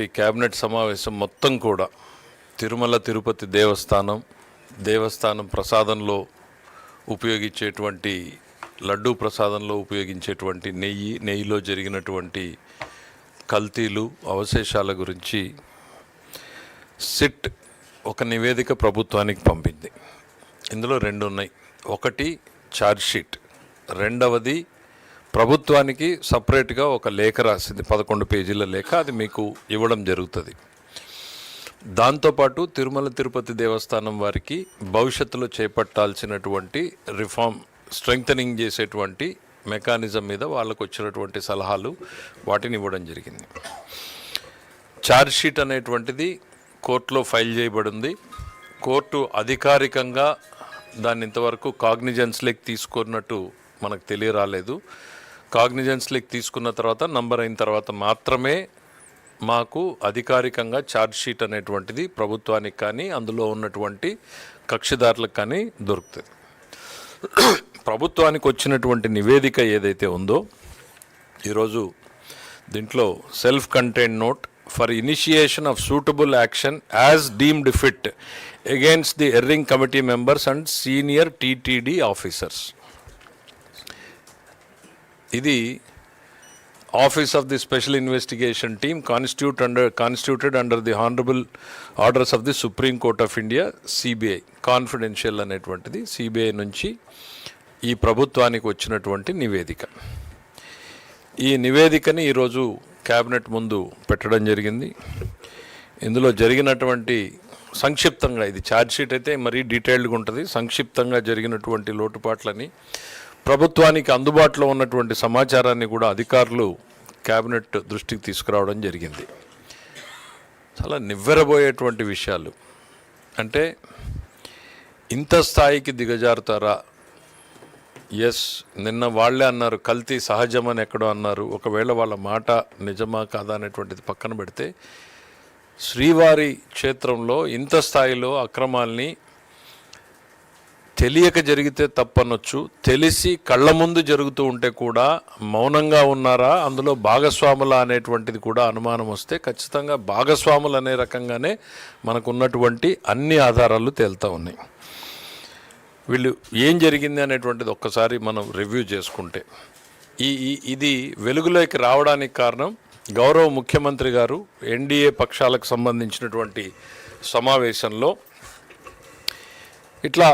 ఈ కేబినెట్ సమావేశం మొత్తం కూడా తిరుమల తిరుపతి దేవస్థానం ప్రసాదంలో ఉపయోగించేటువంటి లడ్డూ ప్రసాదంలో ఉపయోగించేటువంటి నెయ్యిలో జరిగినటువంటి కల్తీలు అవశేషాల గురించి సిట్ ఒక నివేదిక ప్రభుత్వానికి పంపింది. ఇందులో రెండు ఉన్నాయి. ఒకటి ఛార్జ్షీట్, రెండవది ప్రభుత్వానికి సపరేట్గా ఒక లేఖ రాసింది, 11 పేజీల లేఖ. అది మీకు ఇవ్వడం జరుగుతుంది. దాంతోపాటు తిరుమల తిరుపతి దేవస్థానం వారికి భవిష్యత్తులో చేపట్టాల్సినటువంటి రిఫార్మ్ స్ట్రెంగ్తనింగ్ చేసేటువంటి మెకానిజం మీద వాళ్ళకు వచ్చినటువంటి సలహాలు వాటిని ఇవ్వడం జరిగింది. ఛార్జ్షీట్ అనేటువంటిది కోర్టులో ఫైల్ చేయబడింది. కోర్టు అధికారికంగా దాన్ని ఇంతవరకు కాగ్నిజెన్స్లోకి తీసుకున్నట్టు మనకు తెలియరాలేదు. కాగ్నిజెన్స్లోకి తీసుకున్న తర్వాత నంబర్ అయిన తర్వాత మాత్రమే మాకు అధికారికంగా ఛార్జ్షీట్ అనేటువంటిది ప్రభుత్వానికి కానీ అందులో ఉన్నటువంటి కక్షిదారులకు కానీ దొరుకుతుంది. ప్రభుత్వానికి వచ్చినటువంటి నివేదిక ఏదైతే ఉందో ఈరోజు దీంట్లో self contained note for initiation of suitable action as deemed fit against the erring committee members and senior TTD officers. ఇది office of the special investigation team constituted under the honourable orders of the supreme court of India, CBI. Confidential అనేటువంటిది CBI నుంచి ఈ ప్రభుత్వానికి వచ్చినటువంటి నివేదిక. ఈ నివేదికని ఈరోజు cabinet ముందు పెట్టడం జరిగింది. ఇందులో జరిగినటువంటి సంక్షిప్తంగా, ఇది ఛార్జ్షీట్ అయితే మరీ డీటెయిల్డ్గా ఉంటుంది, సంక్షిప్తంగా జరిగినటువంటి లోటుపాట్లని, ప్రభుత్వానికి అందుబాటులో ఉన్నటువంటి సమాచారాన్ని కూడా అధికారులు క్యాబినెట్ దృష్టికి తీసుకురావడం జరిగింది. చాలా నివ్వెరబోయేటువంటి విషయాలు. అంటే ఇంత స్థాయికి దిగజారుతారా? ఎస్, నిన్న వాళ్ళే అన్నారు కల్తీ సహజమని ఎక్కడో అన్నారు. ఒకవేళ వాళ్ళ మాట నిజమా కాదా అనేటువంటిది పక్కన పెడితే, శ్రీవారి క్షేత్రంలో ఇంత స్థాయిలో అక్రమాల్ని తెలియక జరిగితే తప్పనొచ్చు, తెలిసి కళ్ళ ముందు జరుగుతూ ఉంటే కూడా మౌనంగా ఉన్నారా, అందులో భాగస్వాముల అనేటువంటిది కూడా అనుమానం వస్తే ఖచ్చితంగా భాగస్వాములు అనే రకంగానే మనకున్నటువంటి అన్ని ఆధారాలు తేలుతూ ఉన్నాయి. వీళ్ళు ఏం జరిగింది అనేటువంటిది ఒక్కసారి మనం రివ్యూ చేసుకుంటే, ఇది వెలుగులోకి రావడానికి కారణం గౌరవ ముఖ్యమంత్రి గారు ఎన్డీఏ పక్షాలకు సంబంధించినటువంటి సమావేశంలో ఇట్లా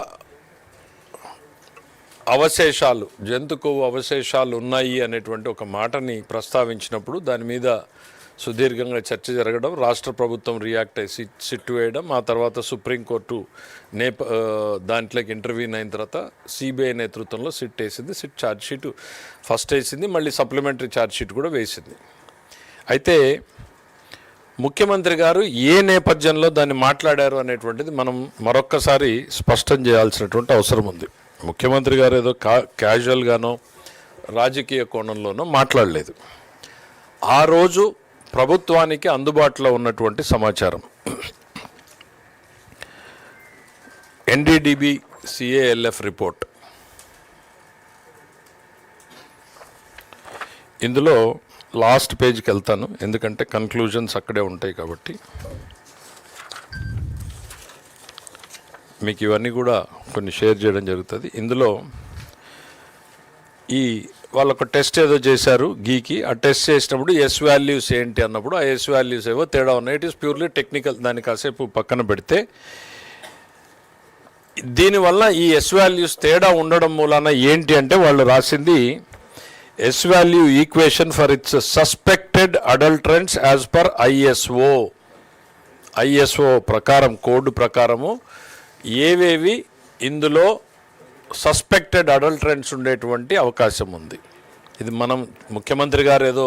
అవశేషాలు, జంతు కొవ్వు అవశేషాలు ఉన్నాయి అనేటువంటి ఒక మాటని ప్రస్తావించినప్పుడు దాని మీద సుదీర్ఘంగా చర్చ జరగడం, రాష్ట్ర ప్రభుత్వం రియాక్ట్ అయ్యి సిట్ వేయడం, ఆ తర్వాత సుప్రీంకోర్టు దాంట్లోకి ఇంటర్వ్యూన్ అయిన తర్వాత సిబిఐ నేతృత్వంలో సిట్ వేసింది. సిట్ ఛార్జ్షీట్ ఫస్ట్ వేసింది, మళ్ళీ సప్లిమెంటరీ ఛార్జ్షీట్ కూడా వేసింది. అయితే ముఖ్యమంత్రి గారు ఏ నేపథ్యంలో దాన్ని మాట్లాడారు అనేటువంటిది మనం మరొక్కసారి స్పష్టం చేయాల్సినటువంటి అవసరం ఉంది. ముఖ్యమంత్రి గారు ఏదో క్యాజువల్గానో రాజకీయ కోణంలోనో మాట్లాడలేదు. ఆ రోజు ప్రభుత్వానికి అందుబాటులో ఉన్నటువంటి సమాచారం, ఎన్డీడీబీ సిఏఎల్ఎఫ్ రిపోర్ట్. ఇందులో లాస్ట్ పేజ్కి వెళ్తాను, ఎందుకంటే కన్క్లూజన్స్ అక్కడే ఉంటాయి కాబట్టి. మీకు ఇవన్నీ కూడా కొన్ని షేర్ చేయడం జరుగుతుంది. ఇందులో వాళ్ళొక టెస్ట్ ఏదో చేశారు గీకి. ఆ టెస్ట్ చేసినప్పుడు ఎస్ వాల్యూస్ ఏంటి అన్నప్పుడు ఆ ఎస్ వాల్యూస్ ఏవో తేడా ఉన్నాయి. ఇట్ ఈస్ ప్యూర్లీ టెక్నికల్, దాన్ని కాసేపు పక్కన పెడితే దీనివల్ల ఈ ఎస్ వాల్యూస్ తేడా ఉండడం మూలాన ఏంటి అంటే వాళ్ళు రాసింది S value equation for its suspected adulterants as per ISO ప్రకారం, కోడ్ ప్రకారము ఏవేవి ఇందులో సస్పెక్టెడ్ అడల్టరెంట్స్ ఉండేటువంటి అవకాశం ఉంది. ఇది మనం ముఖ్యమంత్రి గారు ఏదో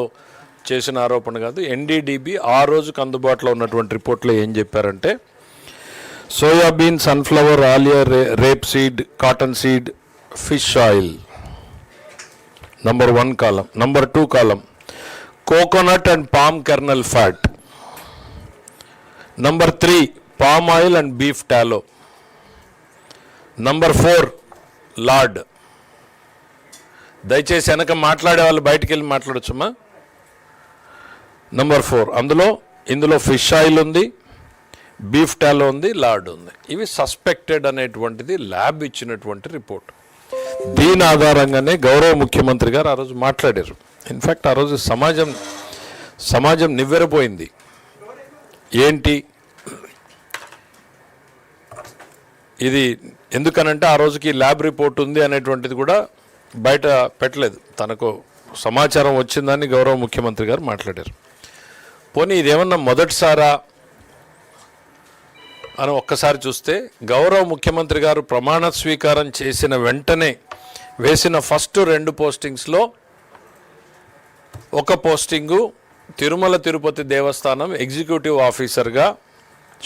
చేసిన ఆరోపణ కాదు. ఎన్డీడీబీ ఆ రోజుకు అందుబాటులో ఉన్నటువంటి రిపోర్ట్లో ఏం చెప్పారంటే, soybean, sunflower, Alia, rape seed, cotton seed, fish oil number 1 column. Number 2 column coconut and palm kernel fat. Number 3 palm oil and beef టాలో. Number 4 lord. దయచేసి వెనక మాట్లాడే వాళ్ళు బయటికి వెళ్ళి మాట్లాడొచ్చమ్మా. నంబర్ 4 అందులో ఇందులో ఫిష్ ఆయిల్ ఉంది, బీఫ్ టాలో ఉంది, లార్డ్ ఉంది. ఇవి సస్పెక్టెడ్ అనేటువంటిది ల్యాబ్ ఇచ్చినటువంటి రిపోర్ట్. దీని ఆధారంగానే గౌరవ ముఖ్యమంత్రి గారు ఆ రోజు మాట్లాడారు. ఇన్ఫ్యాక్ట్ ఆ రోజు సమాజం నివ్వెరపోయింది. ఏంటి ఇది, ఎందుకనంటే ఆ రోజుకి ల్యాబ్ రిపోర్ట్ ఉంది అనేటువంటిది కూడా బయట పెట్టలేదు. తనకు సమాచారం వచ్చిందని గౌరవ ముఖ్యమంత్రి గారు మాట్లాడారు. పోనీ ఇదేమన్నా మొదటిసారా అని ఒక్కసారి చూస్తే, గౌరవ ముఖ్యమంత్రి గారు ప్రమాణ స్వీకారం చేసిన వెంటనే వేసిన ఫస్ట్ 2 పోస్టింగ్స్లో ఒక పోస్టింగు తిరుమల తిరుపతి దేవస్థానం ఎగ్జిక్యూటివ్ ఆఫీసర్గా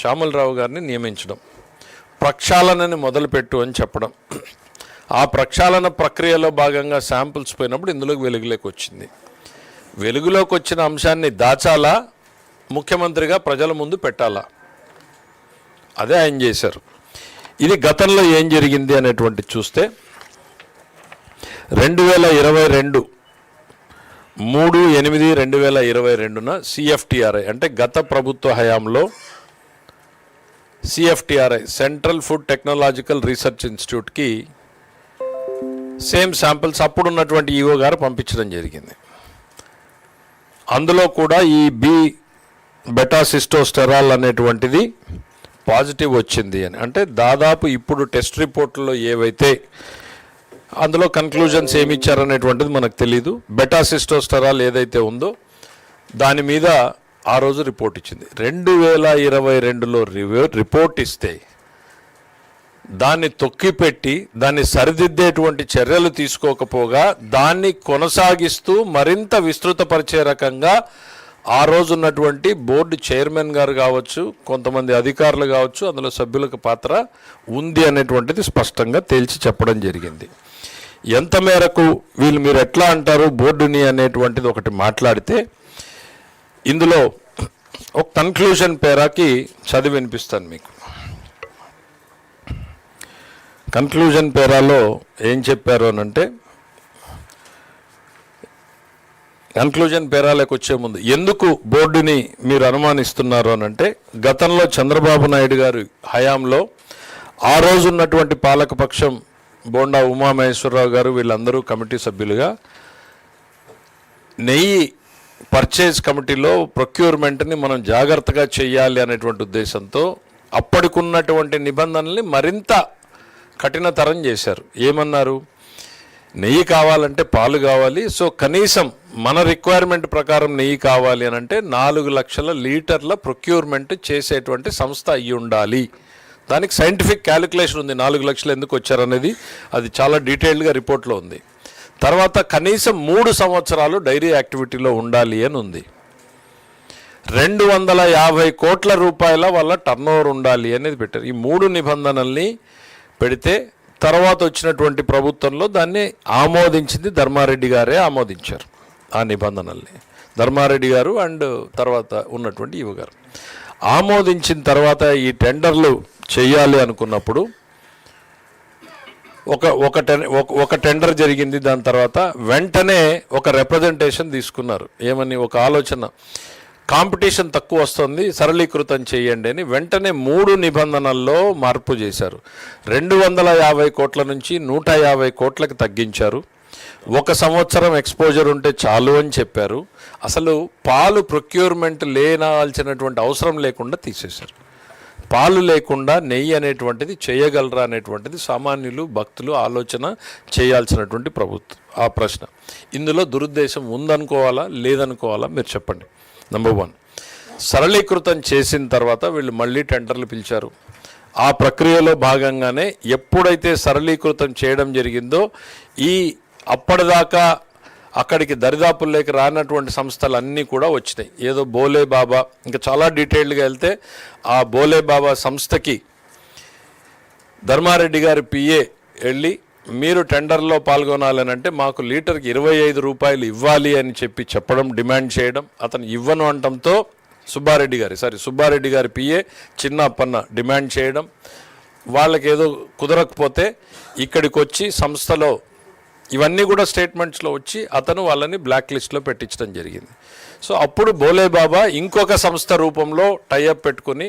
శ్యామలరావు గారిని నియమించడం, ప్రక్షాళనని మొదలుపెట్టు అని చెప్పడం. ఆ ప్రక్షాళన ప్రక్రియలో భాగంగా శాంపుల్స్ పోయినప్పుడు ఇందులోకి వెలుగులోకి వచ్చింది. వెలుగులోకి వచ్చిన అంశాన్ని దాచాలా, ముఖ్యమంత్రిగా ప్రజల ముందు పెట్టాలా, అదే ఆయన చేశారు. ఇది గతంలో ఏం జరిగింది అనేటువంటి చూస్తే 2022 3/8/2022న సిఎఫ్టిఆర్ఐ అంటే గత ప్రభుత్వ హయాంలో CFTRI central food technological research ఇన్స్టిట్యూట్కి సేమ్ శాంపిల్స్ అప్పుడున్నటువంటి ఈఓ గారు పంపించడం జరిగింది. అందులో కూడా ఈ బెటాసిస్టోస్టెరాల్ అనేటువంటిది పాజిటివ్ వచ్చింది అని. అంటే దాదాపు ఇప్పుడు టెస్ట్ రిపోర్ట్లో ఏవైతే అందులో కన్క్లూజన్స్ ఏమి ఇచ్చారనేటువంటిది మనకు తెలీదు. బెటాసిస్టోస్టెరాల్ ఏదైతే ఉందో దాని మీద ఆ రోజు రిపోర్ట్ ఇచ్చింది. 2022లో రిపోర్ట్ ఇస్తే దాన్ని తొక్కిపెట్టి దాన్ని సరిదిద్దేటువంటి చర్యలు తీసుకోకపోగా దాన్ని కొనసాగిస్తూ మరింత విస్తృతపరిచే రకంగా ఆ రోజు ఉన్నటువంటి బోర్డు చైర్మన్ గారు కావచ్చు, కొంతమంది అధికారులు కావచ్చు, అందులో సభ్యులకు పాత్ర ఉంది అనేటువంటిది స్పష్టంగా తేల్చి చెప్పడం జరిగింది. ఎంత మేరకు మీరు ఎట్లా అంటారు బోర్డుని అనేటువంటిది ఒకటి మాట్లాడితే, ఇందులో ఒక కన్క్లూజన్ పేరాకి చదివి వినిపిస్తాను మీకు. కన్క్లూజన్ పేరాలో ఏం చెప్పారు అనంటే, కన్క్లూజన్ పేరాలకు వచ్చే ముందు ఎందుకు బోర్డుని మీరు అనుమానిస్తున్నారు అనంటే, గతంలో చంద్రబాబు నాయుడు గారి హయాంలో ఆ రోజు ఉన్నటువంటి పాలకపక్షం బోండా ఉమామహేశ్వరరావు గారు వీళ్ళందరూ కమిటీ సభ్యులుగా నెయ్యి పర్చేజ్ కమిటీలో ప్రొక్యూర్మెంట్ని మనం జాగ్రత్తగా చేయాలి అనేటువంటి ఉద్దేశంతో అప్పటికున్నటువంటి నిబంధనల్ని మరింత కఠినతరం చేశారు. ఏమన్నారు, నెయ్యి కావాలంటే పాలు కావాలి, సో కనీసం మన రిక్వైర్మెంట్ ప్రకారం నెయ్యి కావాలి అని అంటే 4 లక్షల లీటర్ల ప్రొక్యూర్మెంట్ చేసేటువంటి సంస్థ అయ్యి ఉండాలి. దానికి సైంటిఫిక్ క్యాలిక్యులేషన్ ఉంది, 4 లక్షలు ఎందుకు వచ్చారనేది అది చాలా డీటెయిల్డ్గా రిపోర్ట్లో ఉంది. తర్వాత కనీసం 3 సంవత్సరాలు డైరీ యాక్టివిటీలో ఉండాలి అని ఉంది. 250 కోట్ల రూపాయల వల్ల టర్నోవర్ ఉండాలి అనేది పెట్టారు. ఈ 3 నిబంధనల్ని పెడితే తర్వాత వచ్చినటువంటి ప్రభుత్వంలో దాన్ని ఆమోదించింది ధర్మారెడ్డి గారే ఆమోదించారు. ఆ నిబంధనల్ని ధర్మారెడ్డి గారు అండ్ తర్వాత ఉన్నటువంటి ఈవ గారు ఆమోదించిన తర్వాత ఈ టెండర్లు చేయాలి అనుకున్నప్పుడు ఒక టెండర్ జరిగింది. దాని తర్వాత వెంటనే ఒక రిప్రజెంటేషన్ తీసుకున్నారు. ఏమని, ఒక ఆలోచన, కాంపిటీషన్ తక్కువ వస్తుంది, సరళీకృతం చేయండి అని వెంటనే 3 నిబంధనల్లో మార్పు చేశారు. 250 కోట్ల నుంచి 150 కోట్లకు తగ్గించారు. 1 సంవత్సరం ఎక్స్పోజర్ ఉంటే చాలు అని చెప్పారు. అసలు పాలు ప్రొక్యూర్మెంట్ లేనాల్సినటువంటి అవసరం లేకుండా తీసేశారు. పాలు లేకుండా నెయ్యి అనేటువంటిది చేయగలరా అనేటువంటిది సామాన్యులు భక్తులు ఆలోచన చేయాల్సినటువంటి ప్రభుత్వం. ఆ ప్రశ్న, ఇందులో దురుద్దేశం ఉందనుకోవాలా లేదనుకోవాలా మీరు చెప్పండి. నెంబర్ 1, సరళీకృతం చేసిన తర్వాత వీళ్ళు మళ్ళీ టెండర్లు పిలిచారు. ఆ ప్రక్రియలో భాగంగానే ఎప్పుడైతే సరళీకృతం చేయడం జరిగిందో ఈ అప్పటిదాకా అక్కడికి దరిదాపుల్లోకి రానటువంటి సంస్థలు అన్నీ కూడా వచ్చినాయి. ఏదో బోలే బాబా, ఇంకా చాలా డీటెయిల్డ్గా వెళ్తే ఆ బోలే బాబా సంస్థకి ధర్మారెడ్డి గారి పిఏ వెళ్ళి మీరు టెండర్లో పాల్గొనాలని అంటే మాకు లీటర్కి 25 రూపాయలు ఇవ్వాలి అని చెప్పడం, డిమాండ్ చేయడం, అతను ఇవ్వను అనటంతో సుబ్బారెడ్డి గారి పిఏ చిన్న అప్పన్న డిమాండ్ చేయడం, వాళ్ళకి ఏదో కుదరకపోతే ఇక్కడికి వచ్చి సంస్థలో ఇవన్నీ కూడా స్టేట్మెంట్స్లో వచ్చి అతను వాళ్ళని బ్లాక్ లిస్ట్లో పెట్టించడం జరిగింది. సో అప్పుడు బోలే బాబా ఇంకొక సంస్థ రూపంలో టైఅప్ పెట్టుకుని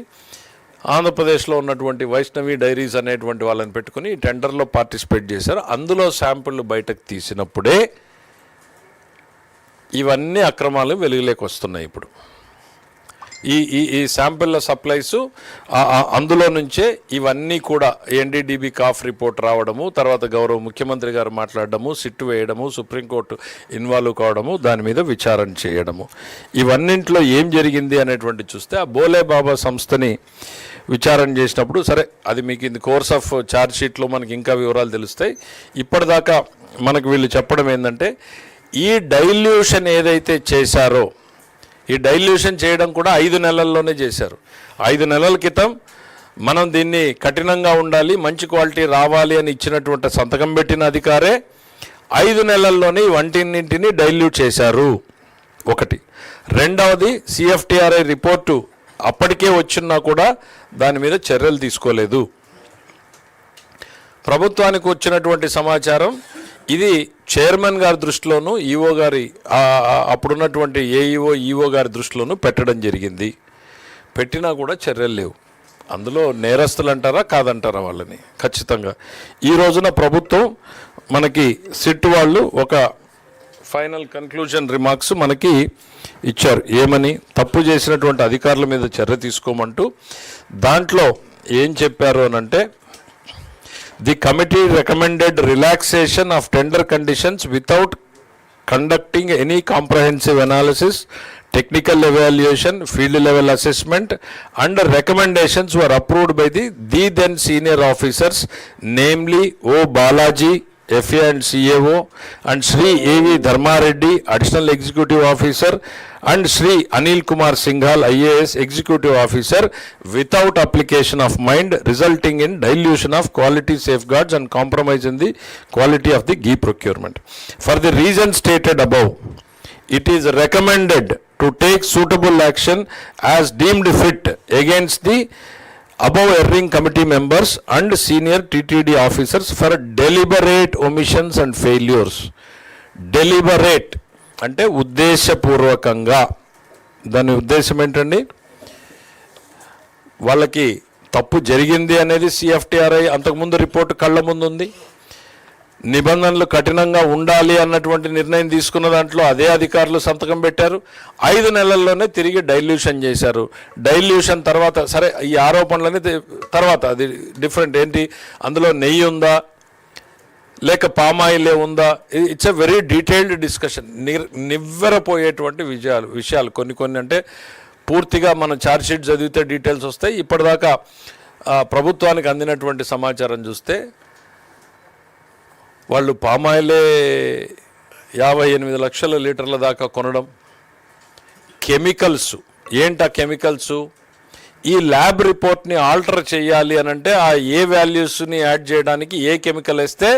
ఆంధ్రప్రదేశ్లో ఉన్నటువంటి వైష్ణవి డైరీస్ అనేటువంటి వాళ్ళని పెట్టుకుని ఈ టెండర్లో పార్టిసిపేట్ చేశారు. అందులో శాంపుళ్ళు బయటకు తీసినప్పుడే ఇవన్నీ అక్రమాలు వెలుగులోకి వస్తున్నాయి. ఇప్పుడు ఈ శాంపిళ్ళ సప్లైసు అందులో నుంచే ఇవన్నీ కూడా ఎన్డీడీబీ కాఫ్ రిపోర్ట్ రావడము, తర్వాత గౌరవ ముఖ్యమంత్రి గారు మాట్లాడడము, సిట్టు వేయడము, సుప్రీంకోర్టు ఇన్వాల్వ్ కావడము, దాని మీద విచారణ చేయడము, ఇవన్నింటిలో ఏం జరిగింది అనేటువంటి చూస్తే ఆ బోలే బాబా సంస్థని విచారణ చేసినప్పుడు సరే అది మీకు in the course of charge షీట్లో మనకి ఇంకా వివరాలు తెలుస్తాయి. ఇప్పటిదాకా మనకు వీళ్ళు చెప్పడం ఏంటంటే ఈ డైల్యూషన్ ఏదైతే చేశారో ఈ డైల్యూషన్ చేయడం కూడా 5 నెలల్లోనే చేశారు. 5 నెలల క్రితం మనం దీన్ని కఠినంగా ఉండాలి, మంచి క్వాలిటీ రావాలి అని ఇచ్చినటువంటి సంతకం పెట్టిన అధికారే 5 నెలల్లోనే ఈ వంటిన్నింటినీ డైల్యూట్ చేశారు. ఒకటి. రెండవది సిఎఫ్టిఆర్ఐ రిపోర్టు అప్పటికే వచ్చినా కూడా దాని మీద చర్యలు తీసుకోలేదు. ప్రభుత్వానికి వచ్చినటువంటి సమాచారం ఇది చైర్మన్ గారి దృష్టిలోనూ ఈఓ గారి అప్పుడున్నటువంటి ఏఈఓ ఈఓ గారి దృష్టిలోనూ పెట్టడం జరిగింది. పెట్టినా కూడా చర్యలు లేవు. అందులో నేరస్తులు అంటారా కాదంటారా వాళ్ళని? ఖచ్చితంగా ఈ రోజున ప్రభుత్వం మనకి సిట్ వాళ్ళు ఒక ఫైనల్ కన్క్లూజన్ రిమార్క్స్ మనకి ఇచ్చారు. ఏమని? తప్పు చేసినటువంటి అధికారుల మీద చర్య తీసుకోమంటూ దాంట్లో ఏం చెప్పారు అనంటే The committee recommended relaxation of tender conditions without conducting any comprehensive analysis, technical evaluation, field level assessment, and recommendations were approved by the then senior officers, namely O. Balaji, FA and CAO, and Sri A.V. Dharmareddy, Additional Executive Officer, and Sri Anil Kumar Singhal, IAS Executive Officer, without application of mind, resulting in dilution of quality safeguards and compromise in the quality of the ghee procurement. For the reasons stated above, it is recommended to take suitable action as deemed fit against the above erring committee members and senior TTD officers for deliberate omissions and failures. Deliberate అంటే ఉద్దేశపూర్వకంగా. దాని ఉద్దేశం ఏంటండి? వాళ్ళకి తప్పు జరిగింది అనేది CFTRI అంతకుముందు రిపోర్టు కళ్ళ ముందు ఉంది. నిబంధనలు కఠినంగా ఉండాలి అన్నటువంటి నిర్ణయం తీసుకున్న దాంట్లో అదే అధికారులు సంతకం పెట్టారు. 5 నెలల్లోనే తిరిగి డైల్యూషన్ చేశారు. డైల్యూషన్ తర్వాత సరే ఈ ఆరోపణలని తర్వాత అది డిఫరెంట్. ఏంటి అందులో నెయ్యి ఉందా లేక పామాయిలే ఉందా? It's a very detailed discussion. నివ్వెరపోయేటువంటి విషయాలు కొన్ని అంటే పూర్తిగా మనం ఛార్జ్ షీట్ చదివితే డీటెయిల్స్ వస్తాయి. ఇప్పటిదాకా ప్రభుత్వానికి అందినటువంటి సమాచారం చూస్తే వాళ్ళు పామాయిలే 58 లక్షల లీటర్ల దాకా కొనడం. కెమికల్స్ ఏంటా కెమికల్స్? ఈ ల్యాబ్ రిపోర్ట్ని ఆల్టర్ చేయాలి అని అంటే ఆ ఏ వాల్యూస్ని యాడ్ చేయడానికి ఏ కెమికల్ వేస్తే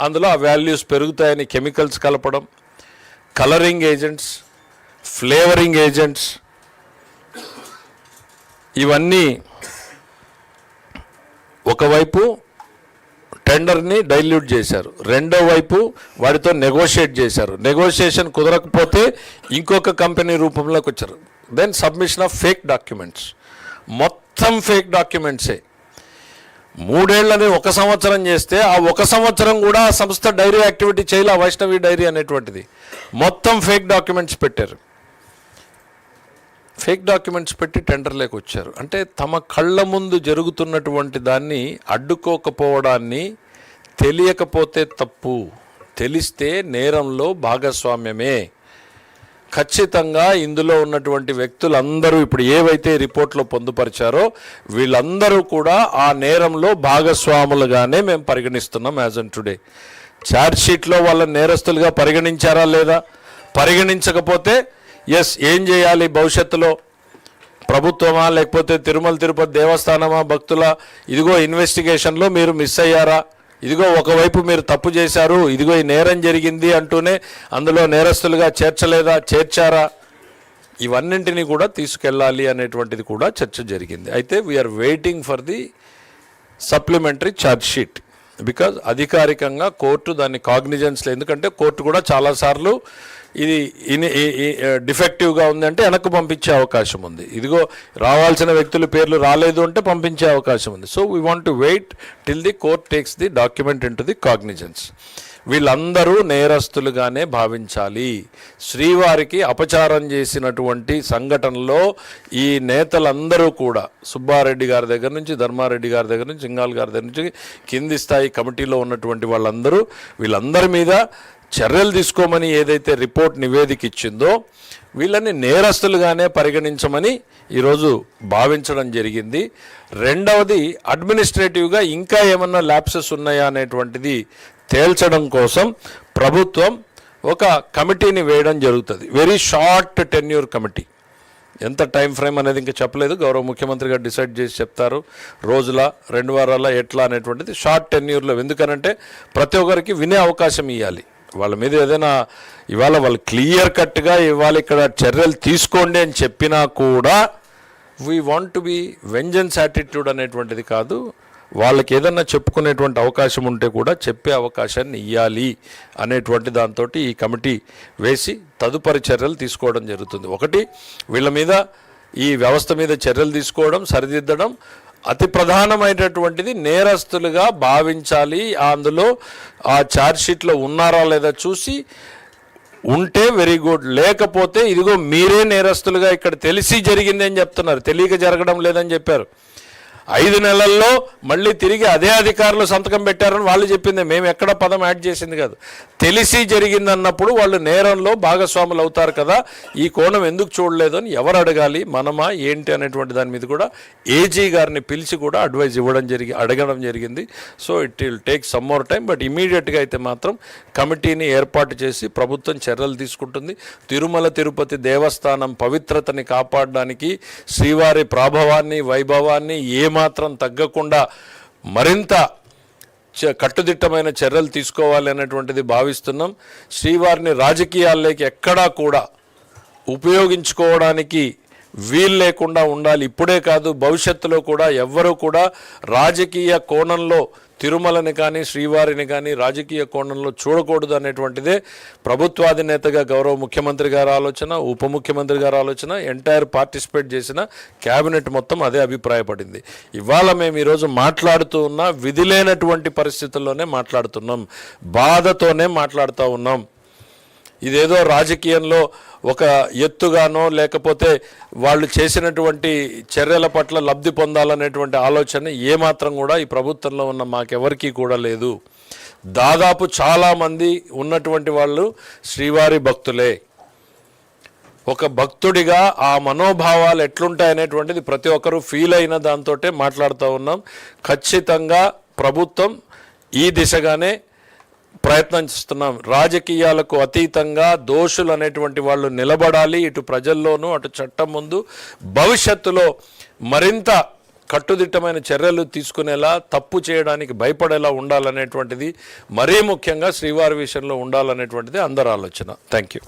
అందులో ఆ వాల్యూస్ పెరుగుతాయని కెమికల్స్ కలపడం, కలరింగ్ ఏజెంట్స్, ఫ్లేవరింగ్ ఏజెంట్స్, ఇవన్నీ ఒకవైపు టెండర్ని డైల్యూట్ చేశారు, రెండో వైపు వాడితో నెగోషియేట్ చేశారు. నెగోషియేషన్ కుదరకపోతే ఇంకొక కంపెనీ రూపంలోకి వచ్చారు. Then submission of fake documents. మొత్తం ఫేక్ డాక్యుమెంట్సే. 3 ఏళ్ళని 1 సంవత్సరం చేస్తే ఆ 1 సంవత్సరం కూడా ఆ సంస్థ డైరీ యాక్టివిటీ చేయాలి. వైష్ణవి డైరీ అనేటువంటిది మొత్తం ఫేక్ డాక్యుమెంట్స్ పెట్టారు. ఫేక్ డాక్యుమెంట్స్ పెట్టి టెండర్లోకి వచ్చారు. అంటే తమ కళ్ళ ముందు జరుగుతున్నటువంటి దాన్ని అడ్డుకోకపోవడాన్ని, తెలియకపోతే తప్పు, తెలిస్తే నేరంలో భాగస్వామ్యమే. ఖచ్చితంగా ఇందులో ఉన్నటువంటి వ్యక్తులందరూ ఇప్పుడు ఏవైతే రిపోర్ట్లో పొందుపరిచారో వీళ్ళందరూ కూడా ఆ నేరంలో భాగస్వాములుగానే మేము పరిగణిస్తున్నాం యాజ్ ఆన్ టుడే. ఛార్జ్షీట్లో వాళ్ళ నేరస్తులుగా పరిగణించారా లేదా? పరిగణించకపోతే ఎస్ ఏం చేయాలి భవిష్యత్తులో? ప్రభుత్వమా లేకపోతే తిరుమల తిరుపతి దేవస్థానమా భక్తుల ఇదిగో ఇన్వెస్టిగేషన్లో మీరు మిస్ అయ్యారా, ఇదిగో ఒకవైపు మీరు తప్పు చేశారు, ఇదిగో ఈ నేరం జరిగింది అంటూనే అందులో నేరస్తులుగా చేర్చలేదా, చేర్చారా? ఇవన్నింటినీ కూడా తీసుకెళ్ళాలి అనేటువంటిది కూడా చర్చ జరిగింది. అయితే we're waiting for the supplementary charge sheet. Because అధికారికంగా కోర్టు దాన్ని కాగ్నిజెన్స్లో, ఎందుకంటే కోర్టు కూడా చాలాసార్లు ఇది డిఫెక్టివ్గా ఉందంటే వెనక్కు పంపించే అవకాశం ఉంది. ఇదిగో రావాల్సిన వ్యక్తుల పేర్లు రాలేదు అంటే పంపించే అవకాశం ఉంది. So we want to wait till the court takes the document into the cognizance. వీళ్ళందరూ నేరస్తులుగానే భావించాలి. శ్రీవారికి అపచారం చేసినటువంటి సంఘటనలో ఈ నేతలందరూ కూడా సుబ్బారెడ్డి గారి దగ్గర నుంచి, ధర్మారెడ్డి గారి దగ్గర నుంచి, సింగాల్ గారి దగ్గర నుంచి కింది స్థాయి కమిటీలో ఉన్నటువంటి వీళ్ళందరి మీద చర్యలు తీసుకోమని ఏదైతే రిపోర్ట్ నివేదిక ఇచ్చిందో వీళ్ళని నేరస్తులుగానే పరిగణించమని ఈరోజు భావించడం జరిగింది. రెండవది, అడ్మినిస్ట్రేటివ్గా ఇంకా ఏమన్నా ల్యాప్సెస్ ఉన్నాయా అనేటువంటిది తేల్చడం కోసం ప్రభుత్వం ఒక కమిటీని వేయడం జరుగుతుంది. Very short tenure committee. ఎంత టైం ఫ్రేమ్ అనేది ఇంకా చెప్పలేదు, గౌరవ ముఖ్యమంత్రి గారు డిసైడ్ చేసి చెప్తారు. రోజుల 2 వారాల ఎట్లా అనేటువంటిది షార్ట్ టెన్యూర్లో. ఎందుకనంటే ప్రతి ఒక్కరికి వినే అవకాశం ఇవ్వాలి. వాళ్ళ మీద ఏదైనా ఇవాళ వాళ్ళు క్లియర్ కట్గా ఇవాళ ఇక్కడ చర్యలు తీసుకోండి అని చెప్పినా కూడా we want to be vengeance attitude అనేటువంటిది కాదు. వాళ్ళకి ఏదన్నా చెప్పుకునేటువంటి అవకాశం ఉంటే కూడా చెప్పే అవకాశాన్ని ఇవ్వాలి అనేటువంటి దాంతో ఈ కమిటీ వేసి తదుపరి చర్యలు తీసుకోవడం జరుగుతుంది. ఒకటి, వీళ్ళ మీద ఈ వ్యవస్థ మీద చర్యలు తీసుకోవడం, సరిదిద్దడం. అతి ప్రధానమైనటువంటిది నేరస్తులుగా భావించాలి. అందులో ఆ ఛార్జ్షీట్లో ఉన్నారా లేదా చూసి ఉంటే వెరీ గుడ్, లేకపోతే ఇదిగో మీరే నేరస్తులుగా ఇక్కడ తెలిసి జరిగింది అని చెప్తున్నారు, తెలియక జరగడం లేదని చెప్పారు. 5 నెలల్లో మళ్ళీ తిరిగి అదే అధికారులు సంతకం పెట్టారని వాళ్ళు చెప్పిందే, మేము ఎక్కడ పదం యాడ్ చేసింది కాదు. తెలిసి జరిగిందన్నప్పుడు వాళ్ళు నేరంలో భాగస్వాములు అవుతారు కదా. ఈ కోణం ఎందుకు చూడలేదు అని ఎవరు అడగాలి, మనమా ఏంటి అనేటువంటి దాని మీద కూడా ఏజీ గారిని పిలిచి కూడా అడ్వైజ్ అడగడం జరిగింది. So it will take some more time, but ఇమీడియట్గా అయితే మాత్రం కమిటీని ఏర్పాటు చేసి ప్రభుత్వం చర్యలు తీసుకుంటుంది. తిరుమల తిరుపతి దేవస్థానం పవిత్రతని కాపాడడానికి, శ్రీవారి ప్రాభవాన్ని వైభవాన్ని ఏమాత్రం తగ్గకుండా మరింత కట్టుదిట్టమైన చర్యలు తీసుకోవాలి అనేటువంటిది భావిస్తున్నాం. శ్రీవారిని రాజకీయాల్లోకి ఎక్కడా కూడా ఉపయోగించుకోవడానికి వీలు లేకుండా ఉండాలి. ఇప్పుడే కాదు, భవిష్యత్తులో కూడా ఎవ్వరూ కూడా రాజకీయ కోణంలో తిరుమలని కానీ శ్రీవారిని కానీ రాజకీయ కోణంలో చూడకూడదు అనేటువంటిదే ప్రభుత్వాధినేతగా గౌరవ ముఖ్యమంత్రి గారి ఆలోచన, ఉప ముఖ్యమంత్రి గారి ఆలోచన, ఎంటైర్ పార్టిసిపేట్ చేసిన క్యాబినెట్ మొత్తం అదే అభిప్రాయపడింది. ఇవాళ మేము ఈరోజు మాట్లాడుతూ ఉన్నా విధి లేనటువంటి పరిస్థితుల్లోనే మాట్లాడుతున్నాం, బాధతోనే మాట్లాడుతూ ఉన్నాం. ఇదేదో రాజకీయంలో ఒక ఎత్తుగానో లేకపోతే వాళ్ళు చేసినటువంటి చర్యల పట్ల లబ్ధి పొందాలనేటువంటి ఆలోచన ఏమాత్రం కూడా ఈ ప్రభుత్వంలో ఉన్న మాకెవరికీ కూడా లేదు. దాదాపు చాలామంది ఉన్నటువంటి వాళ్ళు శ్రీవారి భక్తులే. ఒక భక్తుడిగా ఆ మనోభావాలు ఎట్లుంటాయనేటువంటిది ప్రతి ఒక్కరూ ఫీల్ అయిన దాంతో మాట్లాడుతూ ఉన్నాం. ఖచ్చితంగా ప్రభుత్వం ఈ దిశగానే ప్రయత్నం చేస్తున్నాం. రాజకీయాలకు అతీతంగా దోషులు అనేటువంటి వాళ్ళు నిలబడాలి, ఇటు ప్రజల్లోనూ అటు చట్టం ముందు. భవిష్యత్తులో మరింత కట్టుదిట్టమైన చర్యలు తీసుకునేలా, తప్పు చేయడానికి భయపడేలా ఉండాలనేటువంటిది, మరీ ముఖ్యంగా శ్రీవారి విషయంలో ఉండాలనేటువంటిది అందరి ఆలోచన. Thank you.